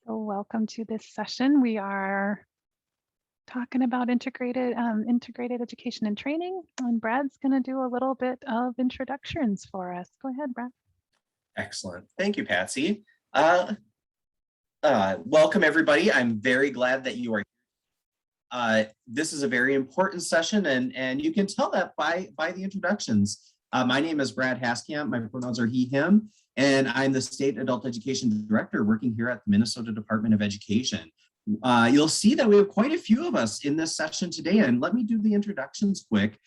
So welcome to this session. We are talking about integrated education and training, and Brad's going to do a little bit of introductions for us. Go ahead, Brad. Excellent. Thank you, Patsy. Welcome, everybody. I'm very glad that you are here. This is a very important session, and you can tell that by the introductions. My name is Brad Hasskamp. My pronouns are he, him, and I'm the State Adult Education Director working here at the Minnesota Department of Education. You'll see that we have quite a few of us in this session today, and let me do the introductions quick.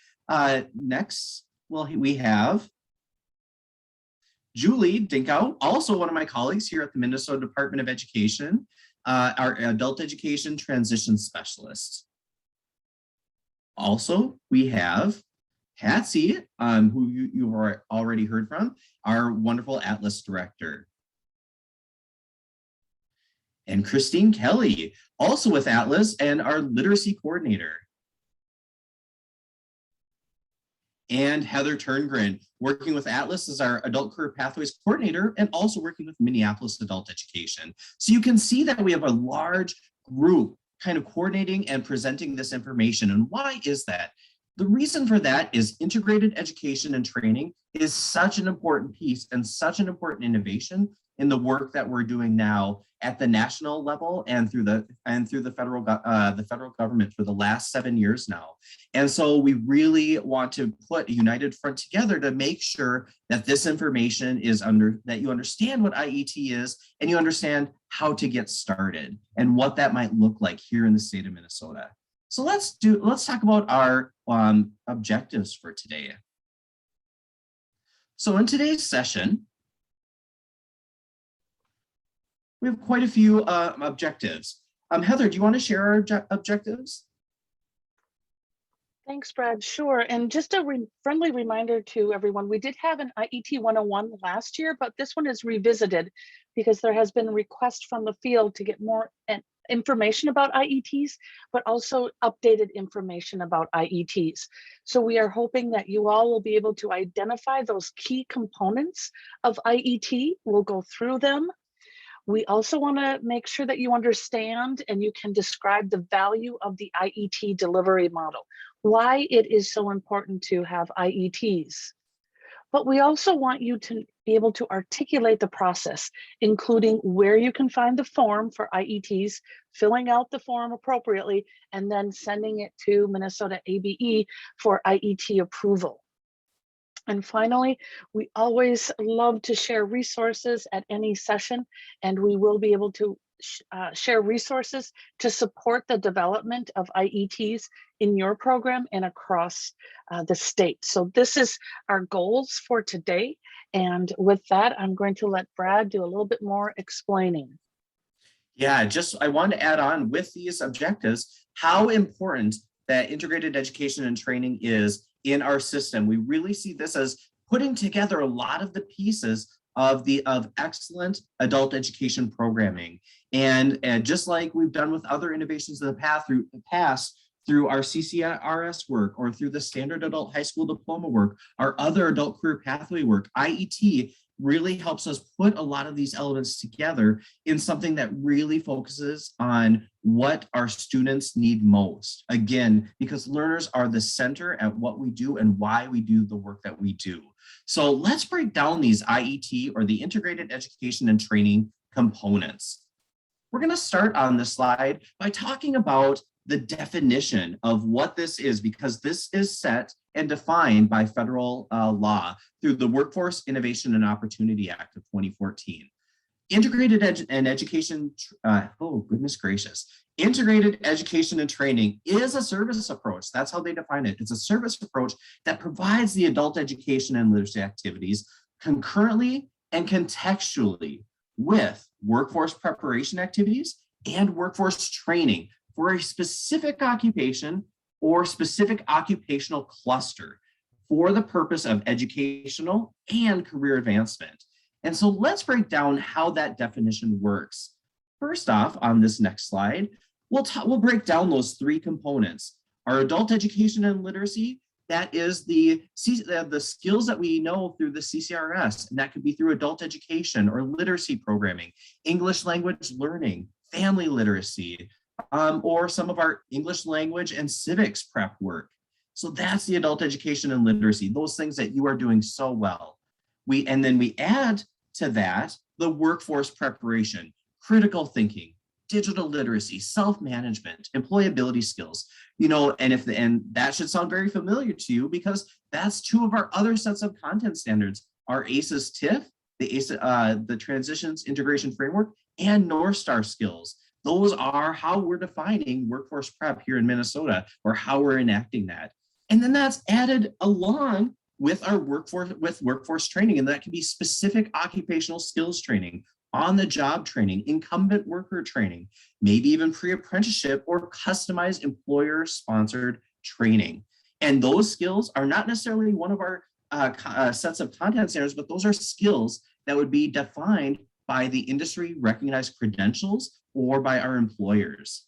Next, we have Julie Dincau, also one of my colleagues here at the Minnesota Department of Education, our Adult Education Transition Specialist. Also, we have Patsy, who you've already heard from, our wonderful Atlas Director. And Kristine Kelly, also with Atlas and our Literacy Coordinator. And Heather Turngren, working with Atlas as our Adult Career Pathways Coordinator and also working with Minneapolis Adult Education. So you can see that we have a large group kind of coordinating and presenting this information. And why is that? The reason for that is integrated education and training is such an important piece and such an important innovation in the work that we're doing now at the national level and through the federal government for the last 7 years now. And so we really want to put a united front together to make sure that this information is that you understand what IET is and you understand how to get started and what that might look like here in the state of Minnesota. So let's talk about our objectives for today. So in today's session, we have quite a few objectives. Heather, do you want to share our objectives? Thanks, Brad. Sure. And just a friendly reminder to everyone, we did have an IET 101 last year, but this one is revisited because there has been a request from the field to get more information about IETs, but also updated information about IETs. So we are hoping that you all will be able to identify those key components of IET. We'll go through them. We also want to make sure that you understand and you can describe the value of the IET delivery model, why it is so important to have IETs. But we also want you to be able to articulate the process, including where you can find the form for IETs, filling out the form appropriately, and then sending it to Minnesota ABE for IET approval. And finally, we always love to share resources at any session, and we will be able to share resources to support the development of IETs in your program and across the state. So this is our goals for today. And with that, I'm going to let Brad do a little bit more explaining. Yeah, I wanted to add on with these objectives, how important that integrated education and training is in our system. We really see this as putting together a lot of the pieces of excellent adult education programming. And just like we've done with other innovations in the past through our CCRS work or through the standard adult high school diploma work, our other adult career pathway work, IET really helps us put a lot of these elements together in something that really focuses on what our students need most. Again, because learners are the center at what we do and why we do the work that we do. So let's break down these IET or the integrated education and training components. We're going to start on this slide by talking about the definition of what this is, because this is set and defined by federal law through the Workforce Innovation and Opportunity Act of 2014. Integrated education, oh goodness gracious. Integrated education and training is a service approach. That's how they define it. It's a service approach that provides the adult education and literacy activities concurrently and contextually with workforce preparation activities and workforce training for a specific occupation or specific occupational cluster for the purpose of educational and career advancement. And so let's break down how that definition works. First off, on this next slide, we'll break down those three components: our adult education and literacy that is the skills that we know through the CCRS, and that could be through adult education or literacy programming, English language learning, family literacy, or some of our English language and civics prep work. So that's the adult education and literacy, those things that you are doing so well. And then we add to that the workforce preparation, critical thinking, digital literacy, self-management, employability skills, and that should sound very familiar to you because that's two of our other sets of content standards, our ACES TIF, the Transitions Integration Framework, and North Star skills. Those are how we're defining workforce prep here in Minnesota, or how we're enacting that. And then that's added along with our workforce training, and that can be specific occupational skills training, on-the-job training, incumbent worker training, maybe even pre-apprenticeship or customized employer-sponsored training. And those skills are not necessarily one of our sets of content standards, but those are skills that would be defined by the industry-recognized credentials or by our employers.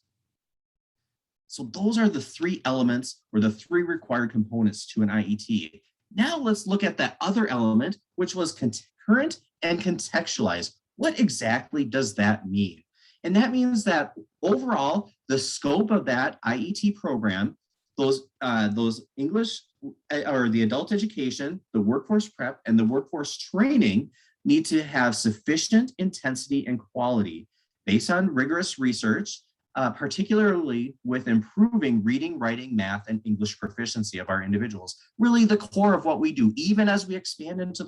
So those are the three elements, or the three required components to an IET. Now let's look at that other element, which was concurrent and contextualized. What exactly does that mean? And that means that overall, the scope of that IET program, those English or the adult education, the workforce prep, and the workforce training need to have sufficient intensity and quality based on rigorous research, particularly with improving reading, writing, math, and English proficiency of our individuals. Really the core of what we do, even as we expand into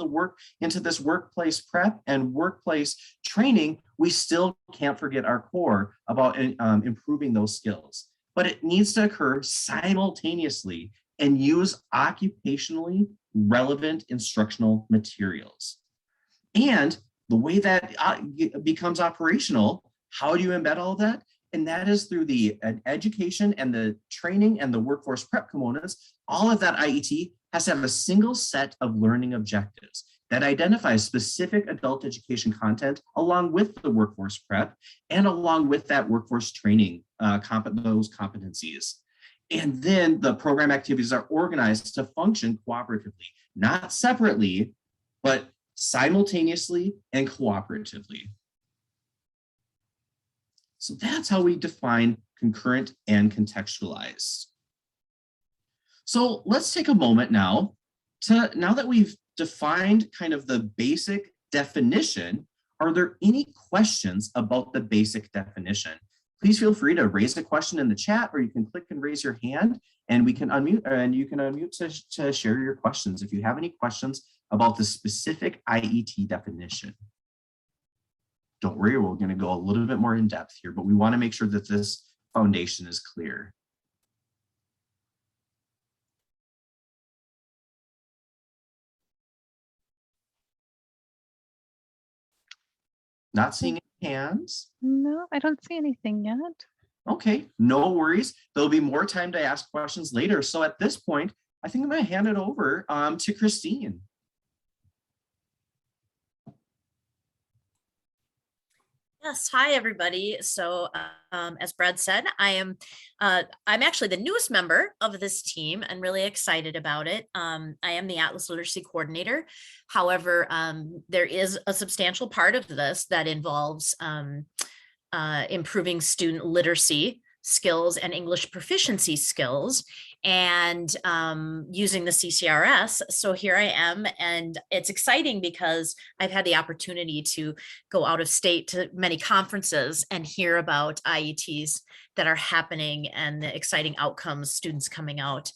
this workplace prep and workplace training, we still can't forget our core about improving those skills. But it needs to occur simultaneously and use occupationally relevant instructional materials. And the way that becomes operational, how do you embed all of that? And that is through the education and the training and the workforce prep components. All of that IET has to have a single set of learning objectives that identifies specific adult education content along with the workforce prep and along with that workforce training, those competencies. And then the program activities are organized to function cooperatively, not separately, but simultaneously and cooperatively. So that's how we define concurrent and contextualized. So let's take a moment now that we've defined kind of the basic definition, are there any questions about the basic definition? Please feel free to raise a question in the chat, or you can click and raise your hand and we can unmute, and you can unmute to share your questions if you have any questions about the specific IET definition. Don't worry, we're going to go a little bit more in depth here, but we want to make sure that this foundation is clear. Not seeing any hands. No, I don't see anything yet. Okay, no worries. There'll be more time to ask questions later. So at this point, I think I'm going to hand it over to Kristine. Yes, hi everybody. So as Brad said, I'm actually the newest member of this team and really excited about it. I am the Atlas Literacy Coordinator. However, there is a substantial part of this that involves improving student literacy skills and English proficiency skills and using the CCRS. So here I am, and it's exciting because I've had the opportunity to go out of state to many conferences and hear about IETs that are happening and the exciting outcomes, students coming out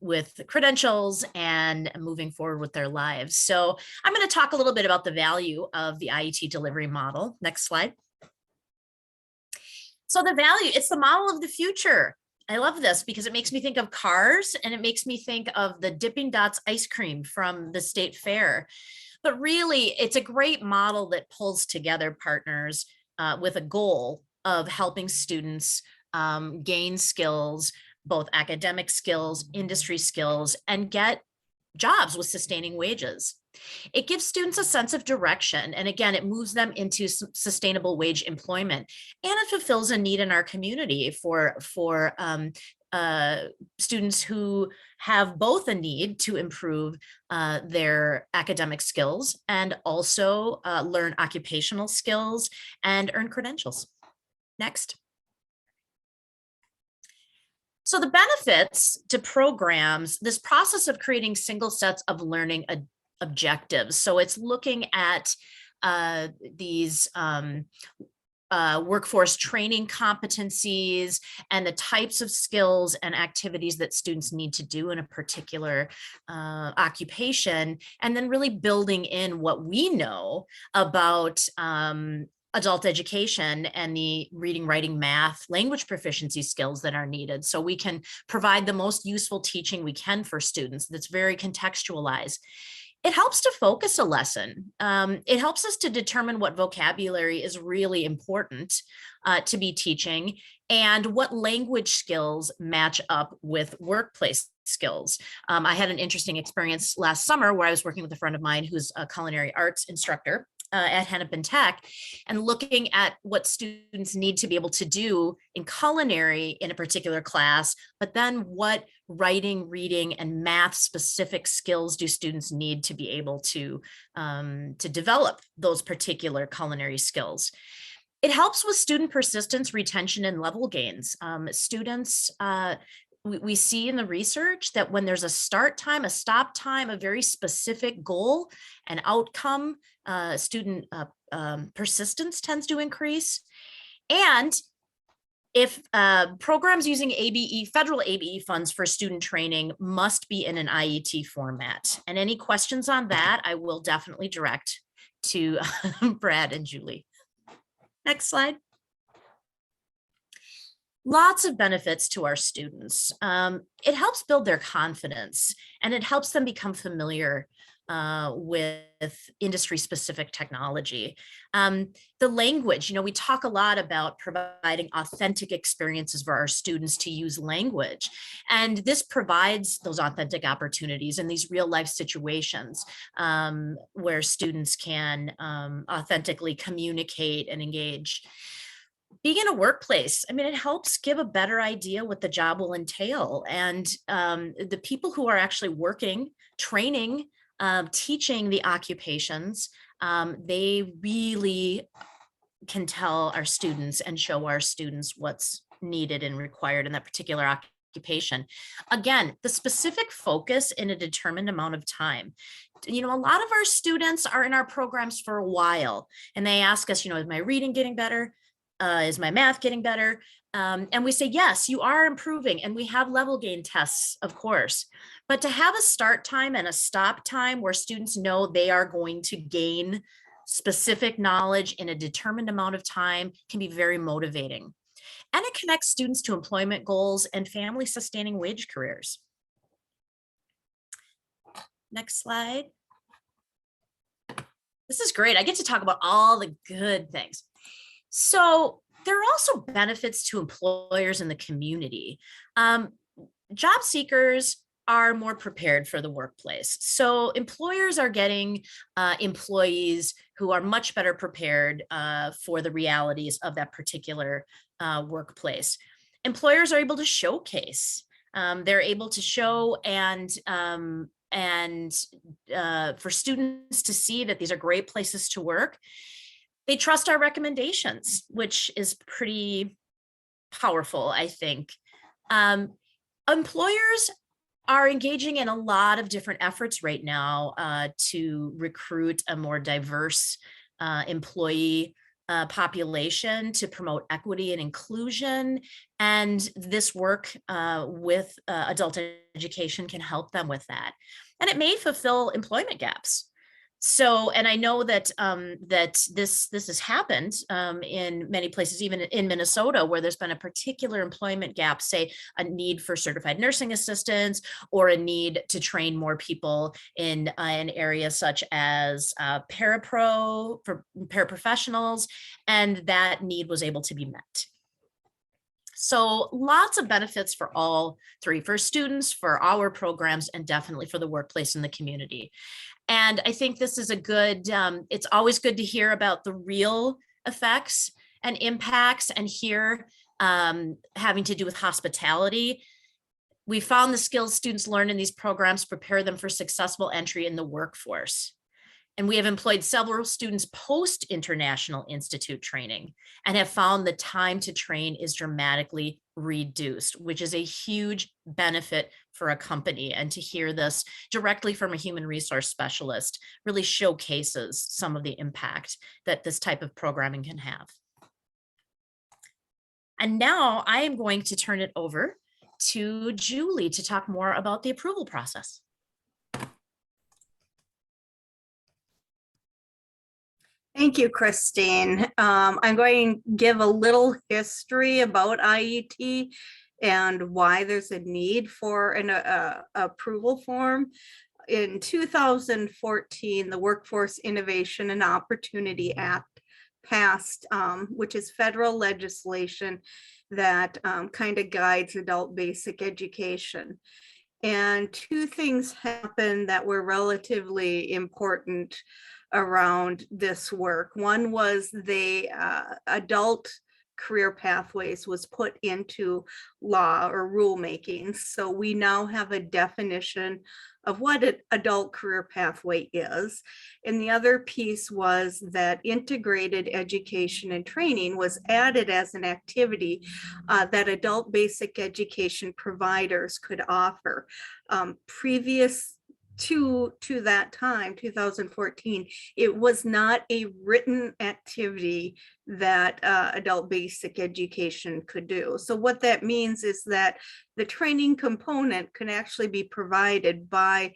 with credentials and moving forward with their lives. So I'm going to talk a little bit about the value of the IET delivery model. Next slide. So the value, it's the model of the future. I love this because it makes me think of cars, and it makes me think of the Dippin' Dots ice cream from the state fair. But really, it's a great model that pulls together partners with a goal of helping students gain skills, both academic skills, industry skills, and get jobs with sustaining wages. It gives students a sense of direction. And again, it moves them into sustainable wage employment, and it fulfills a need in our community for students who have both a need to improve their academic skills and also learn occupational skills and earn credentials. Next. So the benefits to programs, this process of creating single sets of learning objectives. So it's looking at these workforce training competencies and the types of skills and activities that students need to do in a particular occupation, and then really building in what we know about adult education and the reading, writing, math, language proficiency skills that are needed. So we can provide the most useful teaching we can for students that's very contextualized. It helps to focus a lesson. It helps us to determine what vocabulary is really important to be teaching and what language skills match up with workplace skills. I had an interesting experience last summer where I was working with a friend of mine who's a culinary arts instructor at Hennepin Tech, and looking at what students need to be able to do in culinary in a particular class, but then what writing, reading, and math specific skills do students need to be able to develop those particular culinary skills. It helps with student persistence, retention, and level gains. Students, we see in the research that when there's a start time, a stop time, a very specific goal and outcome, student persistence tends to increase. And if programs using ABE, federal ABE funds for student training must be in an IET format. And any questions on that, I will definitely direct to Brad and Julie. Next slide. Lots of benefits to our students. It helps build their confidence, and it helps them become familiar with industry-specific technology. The language, we talk a lot about providing authentic experiences for our students to use language, and this provides those authentic opportunities in these real-life situations where students can authentically communicate and engage. Being in a workplace, it helps give a better idea what the job will entail. And the people who are actually working, training, teaching the occupations, they really can tell our students and show our students what's needed and required in that particular occupation. Again, the specific focus in a determined amount of time. A lot of our students are in our programs for a while, and they ask us, is my reading getting better? Is my math getting better? And we say, yes, you are improving. And we have level gain tests, of course. But to have a start time and a stop time where students know they are going to gain specific knowledge in a determined amount of time can be very motivating. And it connects students to employment goals and family sustaining wage careers. Next slide. This is great. I get to talk about all the good things. So there are also benefits to employers in the community. Job seekers are more prepared for the workplace. So employers are getting employees who are much better prepared for the realities of that particular workplace. Employers are able to showcase. They're able to show and for students to see that these are great places to work. They trust our recommendations, which is pretty powerful, I think. Employers are engaging in a lot of different efforts right now to recruit a more diverse employee population, to promote equity and inclusion. And this work with adult education can help them with that. And it may fulfill employment gaps. So, and I know that this has happened in many places, even in Minnesota, where there's been a particular employment gap, say a need for certified nursing assistants or a need to train more people in an area such as paraprofessionals, and that need was able to be met. So lots of benefits for all three, for students, for our programs, and definitely for the workplace and the community. And I think this is a good, it's always good to hear about the real effects and impacts, and here having to do with hospitality. We found the skills students learn in these programs prepare them for successful entry in the workforce. And we have employed several students post-International Institute training and have found the time to train is dramatically reduced, which is a huge benefit for a company. And to hear this directly from a human resource specialist really showcases some of the impact that this type of programming can have. And now I am going to turn it over to Julie to talk more about the approval process. Thank you, Kristine. I'm going to give a little history about IET and why there's a need for an approval form. In 2014, the Workforce Innovation and Opportunity Act passed, which is federal legislation that kind of guides adult basic education. And two things happened that were relatively important around this work. One was the adult career pathways was put into law or rulemaking. So we now have a definition of what an adult career pathway is. And the other piece was that integrated education and training was added as an activity that adult basic education providers could offer. Previous to that time, 2014, it was not a written activity that adult basic education could do. So what that means is that the training component can actually be provided by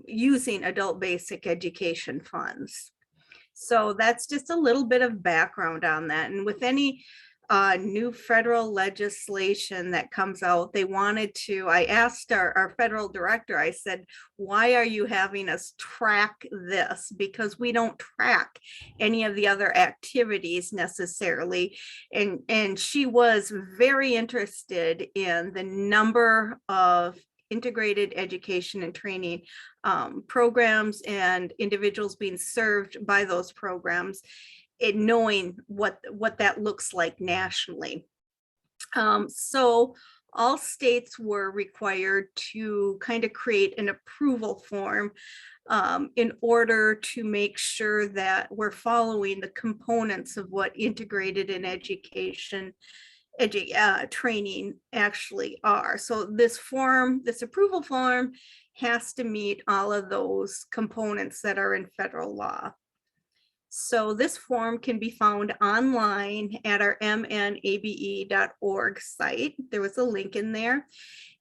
using adult basic education funds. So that's just a little bit of background on that. And with any new federal legislation that comes out, they wanted to, I asked our federal director, I said, why are you having us track this? Because we don't track any of the other activities necessarily. And she was very interested in the number of integrated education and training programs and individuals being served by those programs, in knowing what that looks like nationally. So all states were required to kind of create an approval form in order to make sure that we're following the components of what integrated in education training actually are. So this form, this approval form, has to meet all of those components that are in federal law. So this form can be found online at our mnabe.org site. There was a link in there.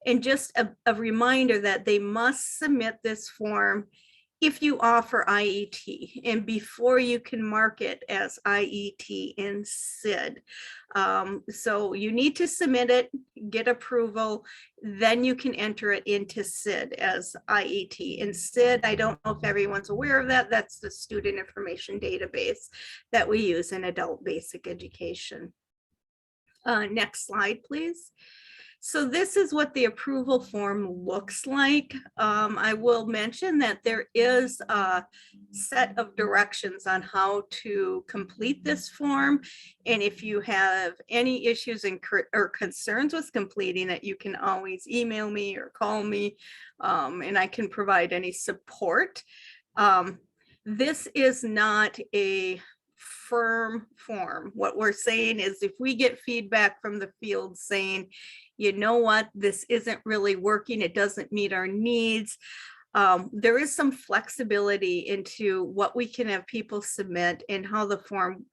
And just a reminder that they must submit this form if you offer IET and before you can mark it as IET in SID. So you need to submit it, get approval, then you can enter it into SID as IET. And SID, I don't know if everyone's aware of that, that's the student information database that we use in adult basic education. Next slide, please. So this is what the approval form looks like. I will mention that there is a set of directions on how to complete this form. And if you have any issues or concerns with completing it, you can always email me or call me, and I can provide any support. This is not a firm form. What we're saying is if we get feedback from the field saying, you know what, this isn't really working, it doesn't meet our needs, there is some flexibility into what we can have people submit and how the form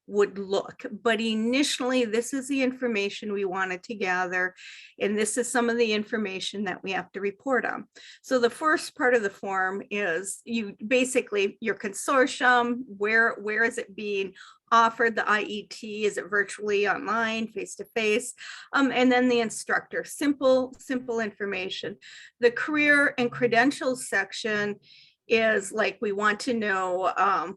would look. But initially, this is the information we wanted to gather, and this is some of the information that we have to report on. So the first part of the form is you basically your consortium, where is it being offered, the IET, is it virtually, online, face-to-face, and then the instructor, simple information. The career and credentials section is like, we want to know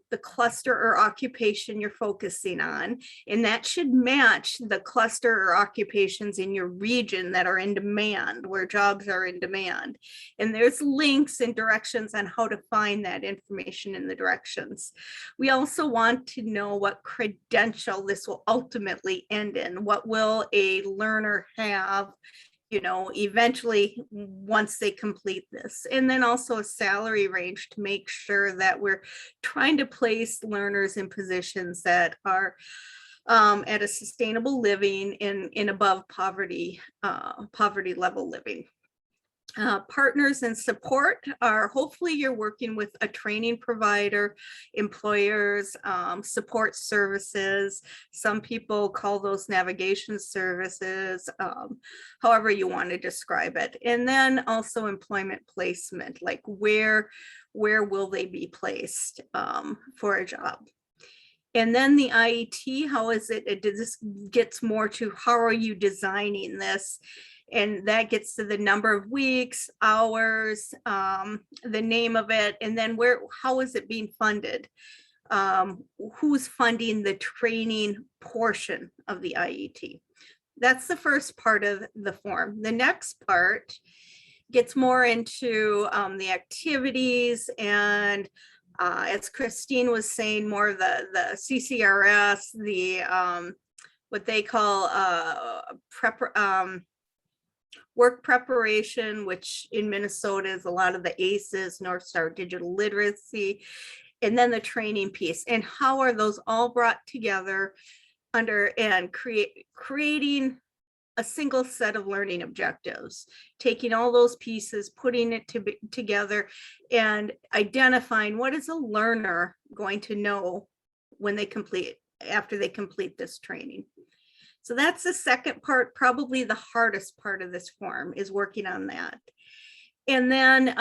the cluster or occupation you're focusing on, and that should match the cluster or occupations in your region that are in demand, where jobs are in demand. And there's links and directions on how to find that information in the directions. We also want to know what credential this will ultimately end in. What will a learner have you know, eventually once they complete this. And then also a salary range to make sure that we're trying to place learners in positions that are at a sustainable living in above poverty, poverty level living. Partners and support are, hopefully you're working with a training provider, employers, support services. Some people call those navigation services, however you want to describe it. And then also employment placement, like where will they be placed for a job? And then the IET, how is it? This gets more to how are you designing this? And that gets to the number of weeks, hours, the name of it, and then how is it being funded? Who's funding the training portion of the IET? That's the first part of the form. The next part gets more into the activities and as Kristine was saying, more of the CCRS, the what they call work preparation, which in Minnesota is a lot of the ACEs, North Star Digital Literacy, and then the training piece. And how are those all brought together under and creating a single set of learning objectives, taking all those pieces, putting it together and identifying what is a learner going to know when they after they complete this training. So that's the second part, probably the hardest part of this form is working on that. And then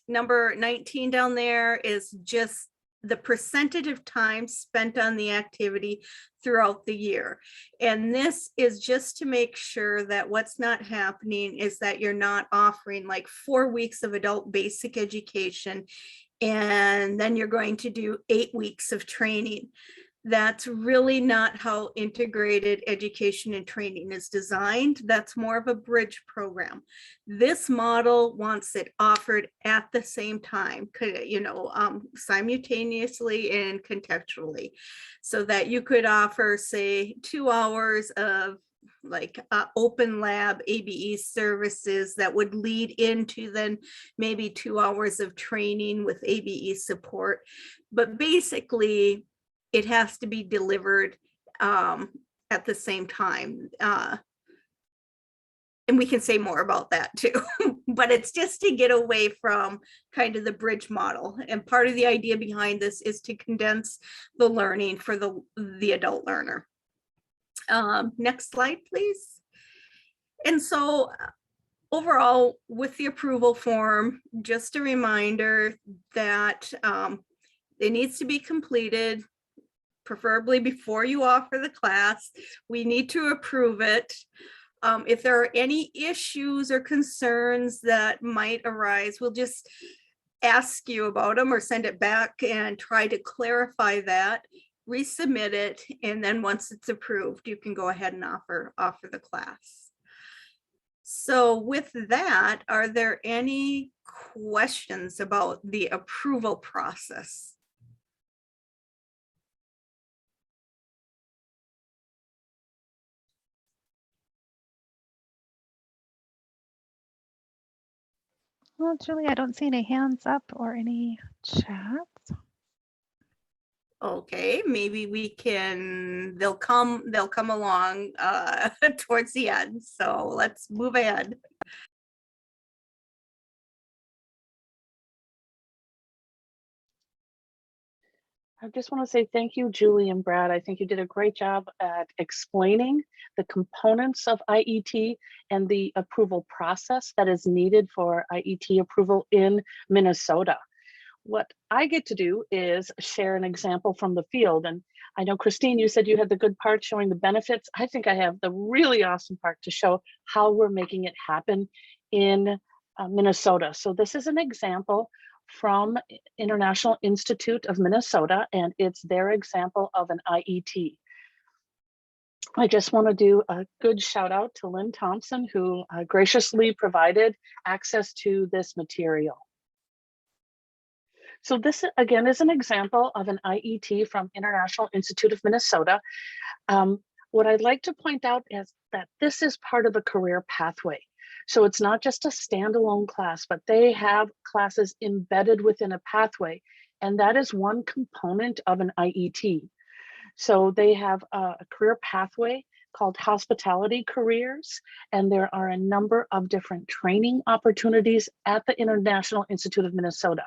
number 19 down there is just the percentage of time spent on the activity throughout the year. And this is just to make sure that what's not happening is that you're not offering like 4 weeks of adult basic education, and then you're going to do 8 weeks of training. That's really not how integrated education and training is designed. That's more of a bridge program. This model wants it offered at the same time, you know, simultaneously and contextually, so that you could offer, say, 2 hours of like open lab ABE services that would lead into then maybe 2 hours of training with ABE support. But basically, it has to be delivered at the same time. And we can say more about that too, but it's just to get away from kind of the bridge model. And part of the idea behind this is to condense the learning for the adult learner. Next slide, please. And so overall, with the approval form, just a reminder that it needs to be completed preferably before you offer the class. We need to approve it. If there are any issues or concerns that might arise, we'll just ask you about them or send it back and try to clarify that, resubmit it, and then once it's approved, you can go ahead and offer the class. So with that, are there any questions about the approval process? Well, Julie, I don't see any hands up or any chats. Okay, maybe we can, they'll come along towards the end. So let's move ahead. I just want to say thank you, Julie and Brad. I think you did a great job at explaining the components of IET and the approval process that is needed for IET approval in Minnesota. What I get to do is share an example from the field. And I know, Kristine, you said you had the good part showing the benefits. I think I have the really awesome part to show how we're making it happen in Minnesota. So this is an example from International Institute of Minnesota, and it's their example of an IET. I just want to do a good shout out to Lynn Thompson, who graciously provided access to this material. So this, again, is an example of an IET from International Institute of Minnesota. What I'd like to point out is that this is part of a career pathway. So it's not just a standalone class, but they have classes embedded within a pathway. And that is one component of an IET. So they have a career pathway called Hospitality Careers, and there are a number of different training opportunities at the International Institute of Minnesota.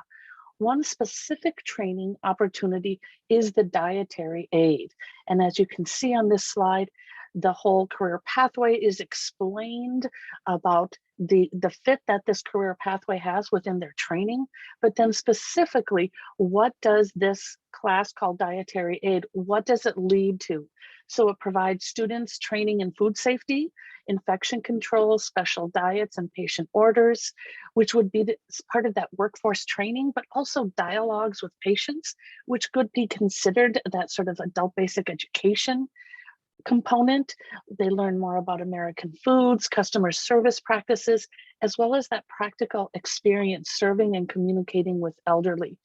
One specific training opportunity is the dietary aid. And as you can see on this slide, the whole career pathway is explained about the fit that this career pathway has within their training, but then specifically, what does this class called dietary aid, what does it lead to? So it provides students training in food safety, infection control, special diets, and patient orders, which would be part of that workforce training, but also dialogues with patients, which could be considered that sort of adult basic education component. They learn more about American foods, customer service practices, as well as that practical experience serving and communicating with elderly.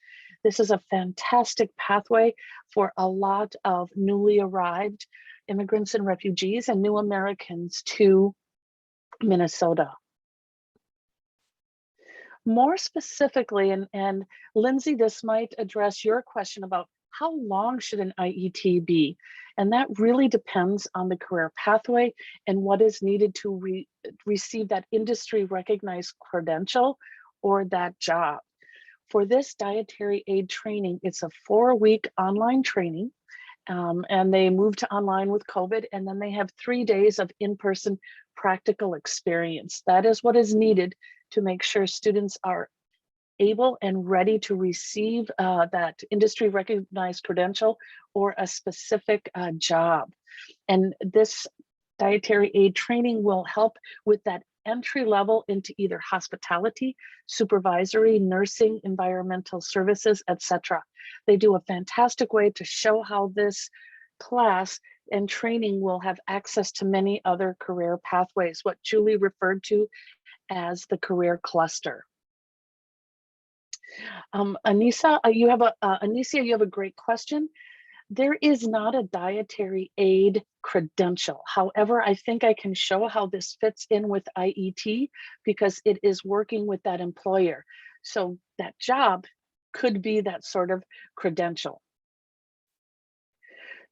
This is a fantastic pathway for a lot of newly arrived immigrants and refugees and new Americans to Minnesota. More specifically, and Lindsay, this might address your question about how long should an IET be? And that really depends on the career pathway and what is needed to receive that industry recognized credential or that job. For this dietary aid training, it's a 4-week online training, and they moved to online with COVID, and then they have 3 days of in-person practical experience. That is what is needed to make sure students are able and ready to receive that industry recognized credential or a specific job. And this dietary aid training will help with that entry level into either hospitality, supervisory, nursing, environmental services, etc. They do a fantastic way to show how this class and training will have access to many other career pathways, what Julie referred to as the career cluster. Anissa, you have a great question. There is not a dietary aid credential. However, I think I can show how this fits in with IET because it is working with that employer. So that job could be that sort of credential.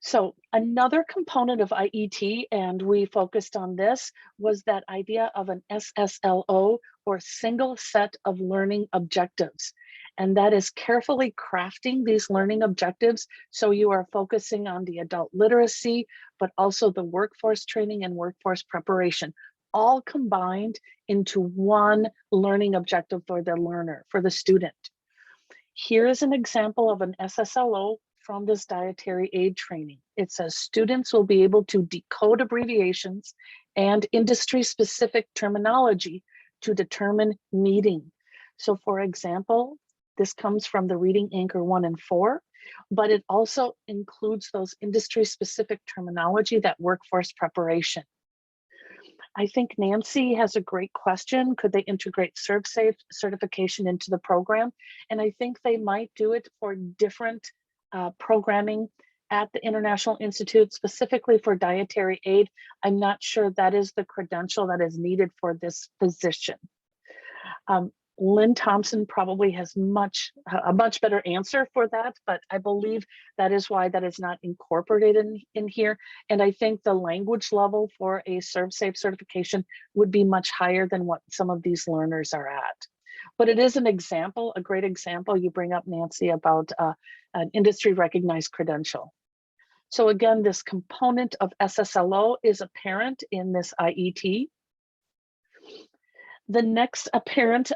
So another component of IET, and we focused on this, was that idea of an SSLO, or single set of learning objectives. And that is carefully crafting these learning objectives so you are focusing on the adult literacy, but also the workforce training and workforce preparation, all combined into one learning objective for the learner, for the student. Here is an example of an SSLO from this dietary aid training. It says students will be able to decode abbreviations and industry-specific terminology to determine meaning. So for example, this comes from the Reading Anchor 1 and 4, but it also includes those industry-specific terminology, that workforce preparation. I think Nancy has a great question. Could they integrate ServSafe certification into the program? And I think they might do it for different programming at the International Institute, specifically for dietary aid. I'm not sure that is the credential that is needed for this position. Lynn Thompson probably has a much better answer for that, but I believe that is why that is not incorporated in here. And I think the language level for a ServSafe certification would be much higher than what some of these learners are at. But it is an example, a great example you bring up, Nancy, about an industry recognized credential. So again, this component of SSLO is apparent in this IET. The next apparent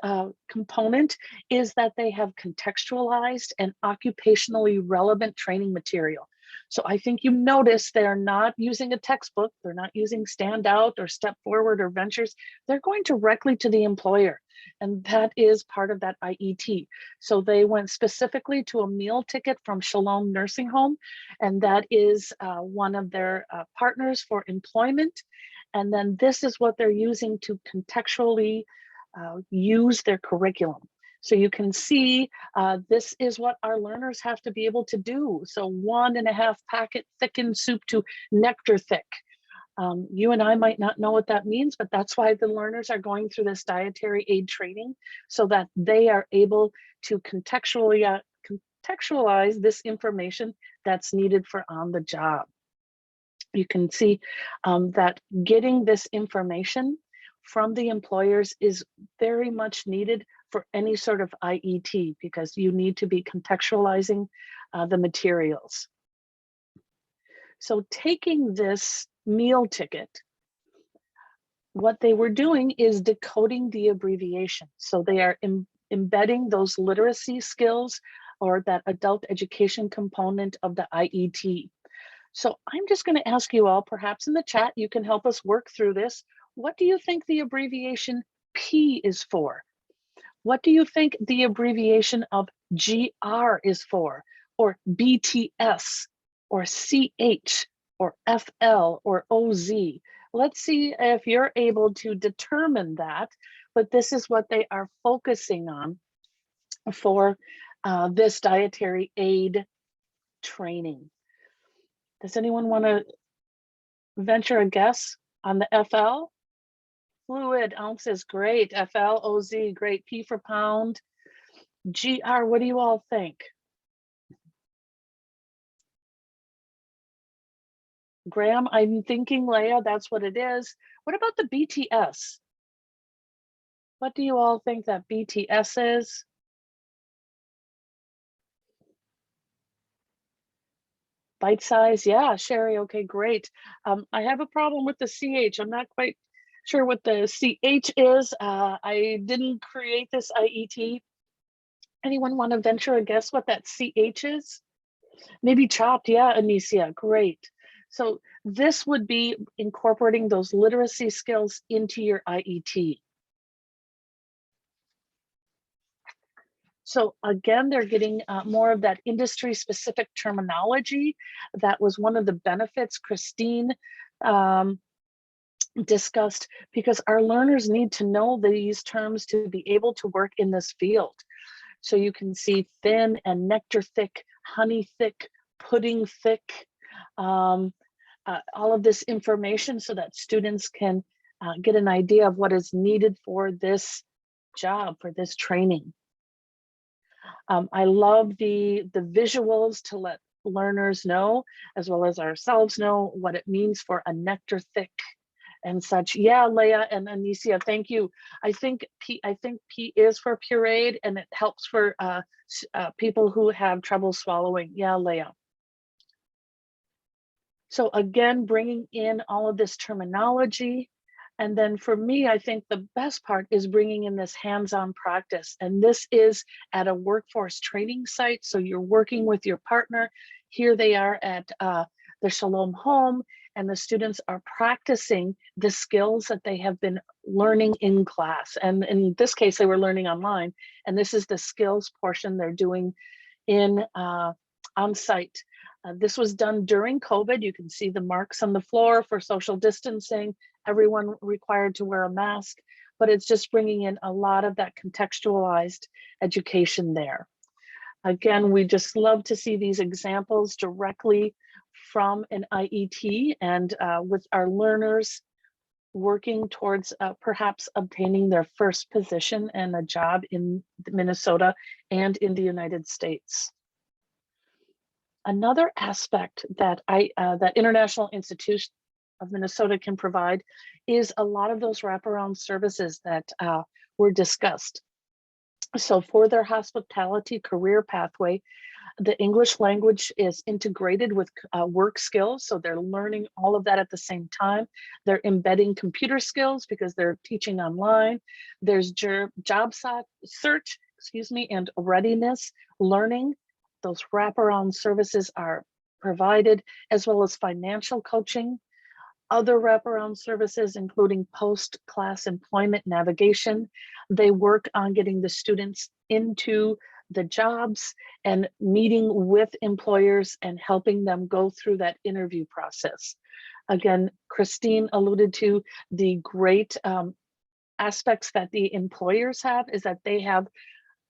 component is that they have contextualized and occupationally relevant training material. So I think you notice they're not using a textbook, they're not using Stand Out or Step Forward or Ventures, they're going directly to the employer. And that is part of that IET. So they went specifically to a meal ticket from Shalom Nursing Home, and that is one of their partners for employment. And then this is what they're using to contextually use their curriculum. So you can see this is what our learners have to be able to do. So 1.5 packet thickened soup to nectar thick. You and I might not know what that means, but that's why the learners are going through this dietary aid training, so that they are able to contextualize this information that's needed for on the job. You can see that getting this information from the employers is very much needed for any sort of IET, because you need to be contextualizing the materials. So taking this meal ticket, what they were doing is decoding the abbreviation. So they are embedding those literacy skills or that adult education component of the IET. So I'm just going to ask you all, perhaps in the chat, you can help us work through this. What do you think the abbreviation P is for? What do you think the abbreviation of GR is for? Or BTS, or CH, or FL, or OZ? Let's see if you're able to determine that, but this is what they are focusing on for this dietary aid training. Does anyone want to venture a guess on the FL? Fluid, ounces, great. FL, OZ, great. P for pound. GR, what do you all think? Graham, I'm thinking, Leah, that's what it is. What about the BTS? What do you all think that BTS is? Bite size, yeah, Sherry, okay, great. I have a problem with the CH. I'm not quite sure what the CH is. I didn't create this IET. Anyone want to venture a guess what that CH is? Maybe chopped, yeah, Anicia, great. So this would be incorporating those literacy skills into your IET. So again, they're getting more of that industry specific terminology. That was one of the benefits Kristine discussed, because our learners need to know these terms to be able to work in this field. So you can see thin and nectar thick, honey thick, pudding thick, all of this information so that students can get an idea of what is needed for this job, for this training. I love the visuals to let learners know, as well as ourselves know, what it means for a nectar thick and such. Yeah, Leah and Anicia, thank you. I think P is for pureed, and it helps for people who have trouble swallowing. Yeah, Leah. So again, bringing in all of this terminology. And then for me, I think the best part is bringing in this hands-on practice. And this is at a workforce training site. So you're working with your partner. Here they are at the Shalom home, and the students are practicing the skills that they have been learning in class. And in this case, they were learning online. And this is the skills portion they're doing in on site. This was done during COVID. You can see the marks on the floor for social distancing, everyone required to wear a mask, but it's just bringing in a lot of that contextualized education there. Again, we just love to see these examples directly from an IET, and with our learners working towards perhaps obtaining their first position and a job in Minnesota and in the United States. Another aspect that that International Institute of Minnesota can provide is a lot of those wraparound services that were discussed. So for their hospitality career pathway, the English language is integrated with work skills. So they're learning all of that at the same time. They're embedding computer skills because they're teaching online. There's job search, and readiness learning. Those wraparound services are provided, as well as financial coaching. Other wraparound services, including post-class employment navigation. They work on getting the students into the jobs and meeting with employers and helping them go through that interview process. Again, Kristine alluded to the great aspects that the employers have, is that they have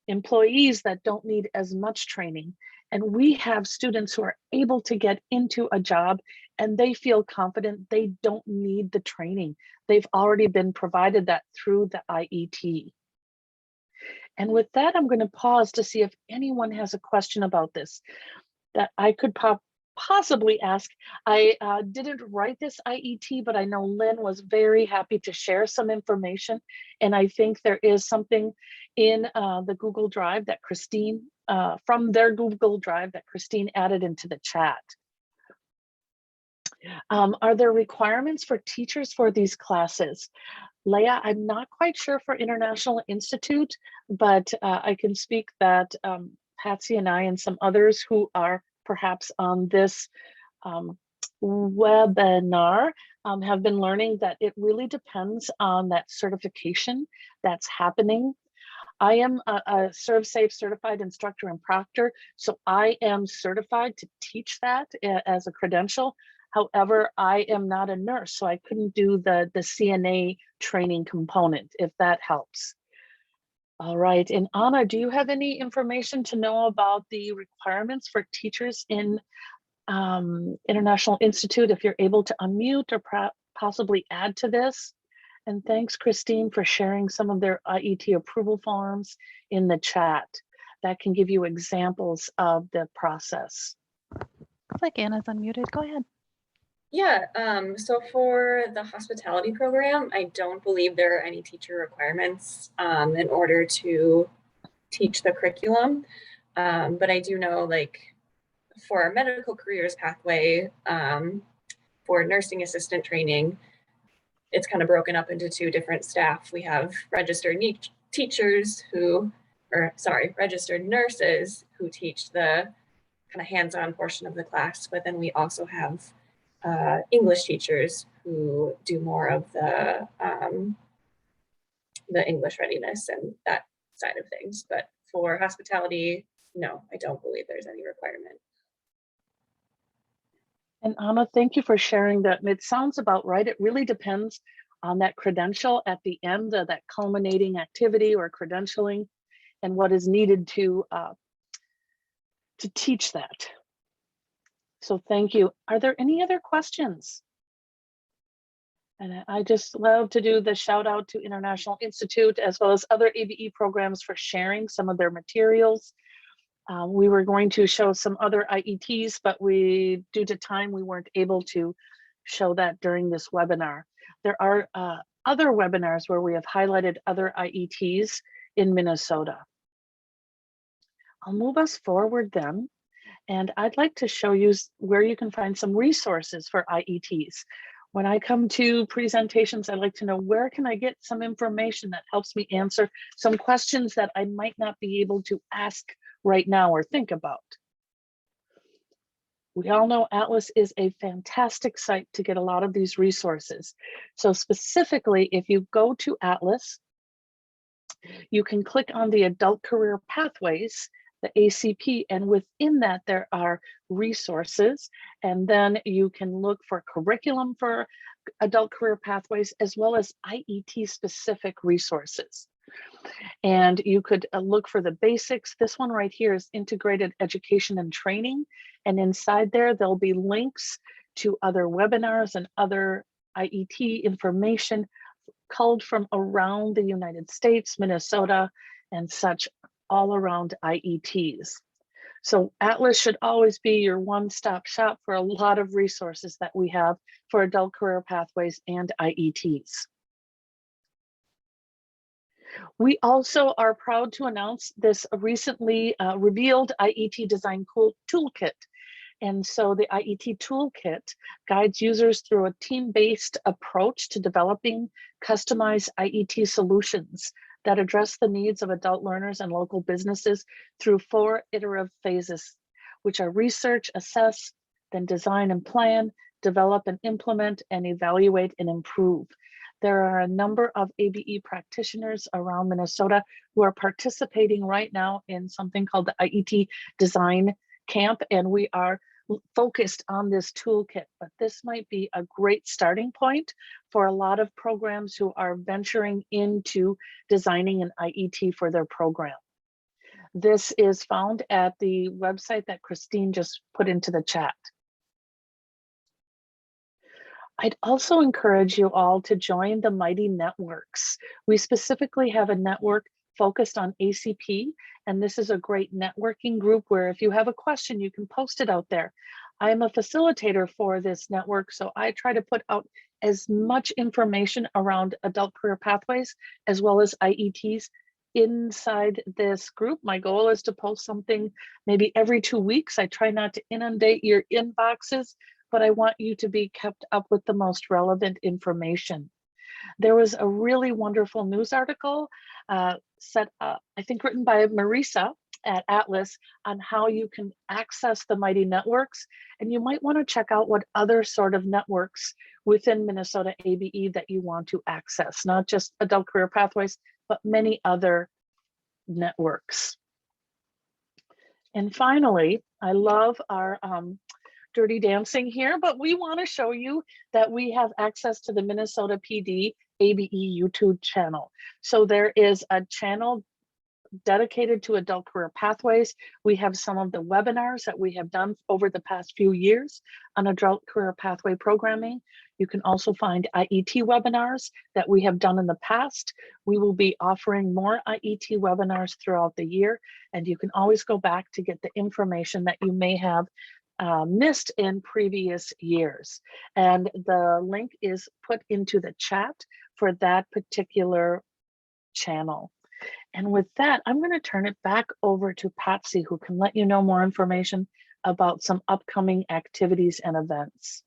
employees that don't need as much training. And we have students who are able to get into a job and they feel confident they don't need the training. They've already been provided that through the IET. And with that, I'm going to pause to see if anyone has a question about this that I could possibly ask. I didn't write this IET, but I know Lynn was very happy to share some information. And I think there is something in the Google Drive that Kristine, from their Google Drive that Kristine added into the chat. Are there requirements for teachers for these classes? Leah, I'm not quite sure for International Institute, but I can speak that Patsy and I and some others who are perhaps on this webinar have been learning that it really depends on that certification that's happening. I am a ServSafe certified instructor and proctor, so I am certified to teach that as a credential. However, I am not a nurse, so I couldn't do the CNA training component, if that helps. All right, and Anna, do you have any information to know about the requirements for teachers in International Institute, if you're able to unmute or possibly add to this? And thanks, Kristine, for sharing some of their IET approval forms in the chat. That can give you examples of the process. Looks like Anna's unmuted. Go ahead. Yeah, so for the hospitality program, I don't believe there are any teacher requirements in order to teach the curriculum. But I do know, like, for our medical careers pathway, for nursing assistant training, it's kind of broken up into two different staff. We have registered teachers who, registered nurses who teach the kind of hands-on portion of the class, but then we also have English teachers who do more of the English readiness and that side of things. But for hospitality, no, I don't believe there's any requirement. And Anna, thank you for sharing that. It sounds about right. It really depends on that credential at the end of that culminating activity or credentialing and what is needed to teach that. So thank you. Are there any other questions? And I just love to do the shout out to International Institute as well as other ABE programs for sharing some of their materials. We were going to show some other IETs, but due to time, we weren't able to show that during this webinar. There are other webinars where we have highlighted other IETs in Minnesota. I'll move us forward then. And I'd like to show you where you can find some resources for IETs. When I come to presentations, I'd like to know where can I get some information that helps me answer some questions that I might not be able to ask right now or think about. We all know Atlas is a fantastic site to get a lot of these resources. So specifically, if you go to Atlas, you can click on the Adult Career Pathways, the ACP, and within that there are resources, and then you can look for curriculum for adult career pathways as well as IET specific resources. And you could look for the basics. This one right here is integrated education and training, and inside there there'll be links to other webinars and other IET information culled from around the United States, Minnesota, and such, all around IETs. So Atlas should always be your one-stop shop for a lot of resources that we have for adult career pathways and IETs. We also are proud to announce this recently revealed IET Design Toolkit. And so the IET Toolkit guides users through a team-based approach to developing customized IET solutions that address the needs of adult learners and local businesses through 4 iterative phases, which are research, assess, then design and plan, develop and implement, and evaluate and improve. There are a number of ABE practitioners around Minnesota who are participating right now in something called the IET Design Camp, and we are focused on this toolkit, but this might be a great starting point for a lot of programs who are venturing into designing an IET for their program. This is found at the website that Kristine just put into the chat. I'd also encourage you all to join the Mighty Networks. We specifically have a network focused on ACP, and this is a great networking group where if you have a question, you can post it out there. I am a facilitator for this network, so I try to put out as much information around adult career pathways as well as IETs inside this group. My goal is to post something maybe every 2 weeks. I try not to inundate your inboxes, but I want you to be kept up with the most relevant information. There was a really wonderful news article I think written by Marisa at Atlas on how you can access the Mighty Networks. And you might want to check out what other sort of networks within Minnesota ABE that you want to access, not just adult career pathways, but many other networks. And finally, I love our Dirty Dancing here, but we want to show you that we have access to the Minnesota PD ABE YouTube channel. So there is a channel dedicated to adult career pathways. We have some of the webinars that we have done over the past few years on adult career pathway programming. You can also find IET webinars that we have done in the past. We will be offering more IET webinars throughout the year, and you can always go back to get the information that you may have missed in previous years. And the link is put into the chat for that particular channel. And with that, I'm going to turn it back over to Patsy, who can let you know more information about some upcoming activities and events.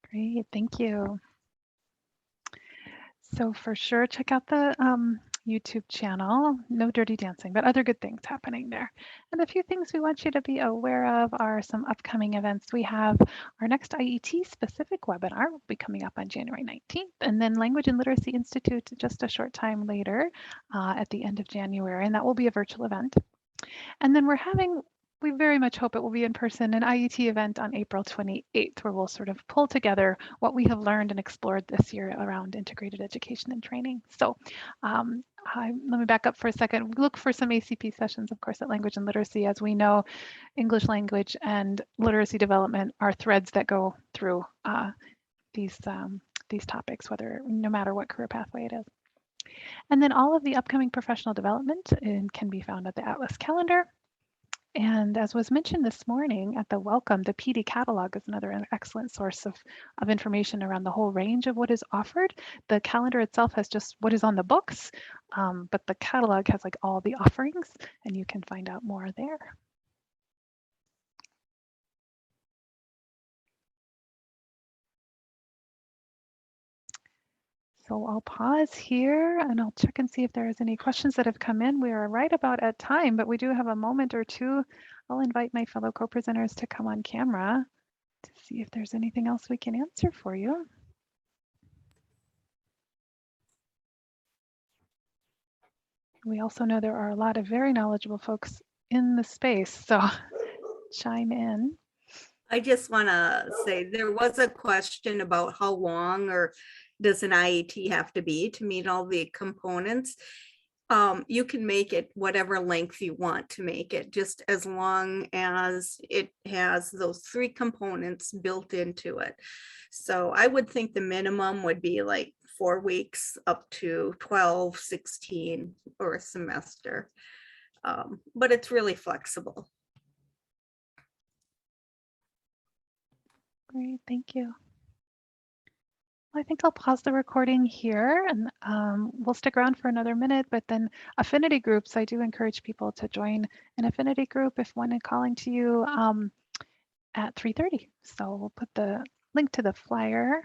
Great, thank you. So for sure, check out the YouTube channel. No dirty dancing, but other good things happening there. And a few things we want you to be aware of are some upcoming events. We have our next IET specific webinar will be coming up on January 19th, and then Language and Literacy Institute just a short time later at the end of January, and that will be a virtual event. And then we very much hope it will be in person, an IET event on April 28th, where we'll sort of pull together what we have learned and explored this year around integrated education and training. So let me back up for a second. Look for some ACP sessions, of course, at Language and Literacy. As we know, English language and literacy development are threads that go through these topics, no matter what career pathway it is. And then all of the upcoming professional development can be found at the Atlas calendar. And as was mentioned this morning at the welcome, the PD catalog is another excellent source of information around the whole range of what is offered. The calendar itself has just what is on the books, but the catalog has like all the offerings, and you can find out more there. So I'll pause here and I'll check and see if there's any questions that have come in. We are right about at time, but we do have a moment or two. I'll invite my fellow co-presenters to come on camera to see if there's anything else we can answer for you. We also know there are a lot of very knowledgeable folks in the space, so chime in. I just want to say there was a question about how long or does an IET have to be to meet all the components. You can make it whatever length you want to make it, just as long as it has those 3 components built into it. So I would think the minimum would be like 4 weeks up to 12, 16 or a semester. But it's really flexible. Great, thank you. I think I'll pause the recording here and we'll stick around for another minute, but then affinity groups, I do encourage people to join an affinity group if one is calling to you at 3:30. So we'll put the link to the flyer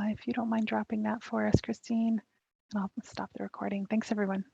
if you don't mind dropping that for us, Kristine, and I'll stop the recording. Thanks, everyone.